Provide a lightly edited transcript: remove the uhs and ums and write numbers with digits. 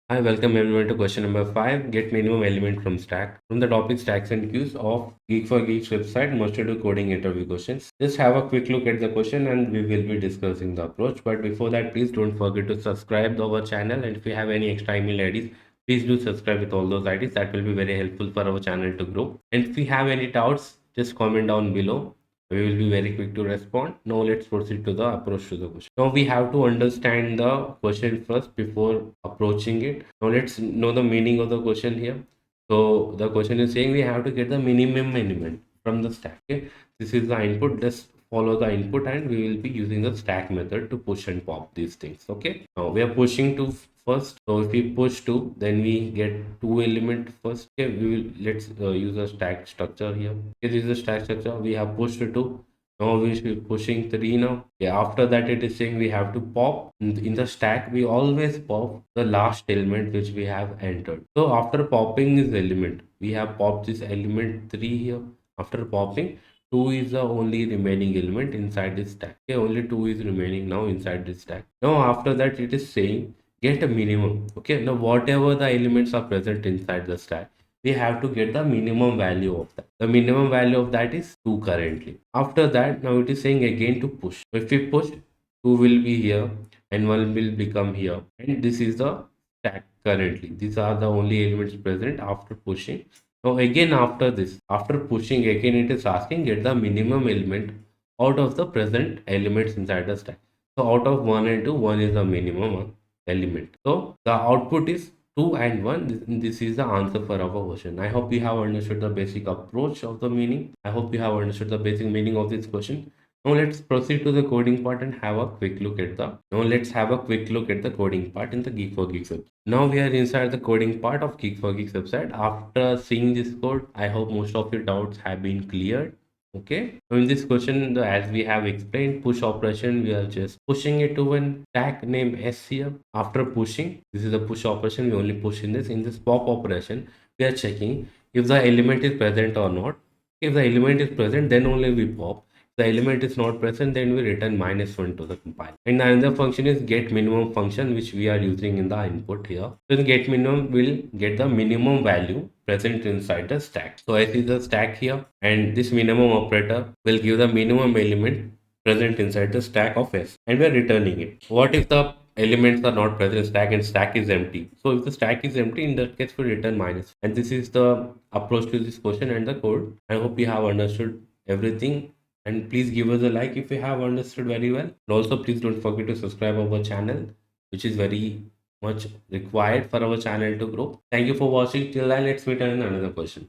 Hi, welcome everyone to question number 5. Get minimum element from stack. From the topic stacks and queues of Geek for Geeks website, must do coding interview questions. Just have a quick look at the question and we will be discussing the approach. But before that, please don't forget to subscribe to our channel. And if you have any extra email IDs, please do subscribe with all those IDs. That will be very helpful for our channel to grow. And if you have any doubts, just comment down below. We will be very quick to respond. Now let's proceed to the approach to the question. Now we have to understand the question first before approaching it. Now let's know the meaning of the question here. So the question is saying we have to get the minimum element from the stack. Okay? This is the input. Just follow the input and we will be using the stack method to push and pop these things. Okay. Now we are pushing to first. So if we push two, then we get two element first. Okay. We will let's use a stack structure here. Okay, this is the stack structure. We have pushed two. Now we should be pushing three now. Yeah, after that it is saying we have to pop in the stack. We always pop the last element which we have entered. So after popping this element, we have popped this element 3 here. After popping, 2 is the only remaining element inside this stack. Okay, only 2 is remaining now inside this stack. Now after that it is saying get a minimum. Okay, now whatever the elements are present inside the stack, we have to get the minimum value of that. The minimum value of that is 2 currently. After that, now it is saying again to push. If we push, 2 will be here and 1 will become here. And this is the stack currently. These are the only elements present after pushing. Now again after this, after pushing again it is asking get the minimum element out of the present elements inside the stack. So out of 1 and 2, 1 is the minimum element. So the output is 2 and 1. This is the answer for our question. I hope you have understood the basic approach of the meaning. I hope you have understood the basic meaning of this question. Now let's proceed to the coding part and have a quick look at the coding part in the Geek for Geeks website. Now we are inside the coding part of Geek for Geeks website. After seeing this code, I hope most of your doubts have been cleared. Okay, so in this question, as we have explained, push operation, we are just pushing it to one stack name S here. After pushing, this is a push operation, we only push in this pop operation, we are checking if the element is present or not. If the element is present, then only we pop. If the element is not present, then we return -1 to the compile. And another function is get minimum function, which we are using in the input here. So the get minimum will get the minimum value present inside the stack. So I see the stack here, and this minimum operator will give the minimum element present inside the stack of S, and we are returning it. What if the elements are not present in stack and stack is empty? So if the stack is empty, in that case we return minus. And this is the approach to this question and the code. I hope you have understood everything, and please give us a like if you have understood very well. And also please don't forget to subscribe our channel, which is very much required for our channel to grow. Thank you for watching. Till then, let's meet in another question.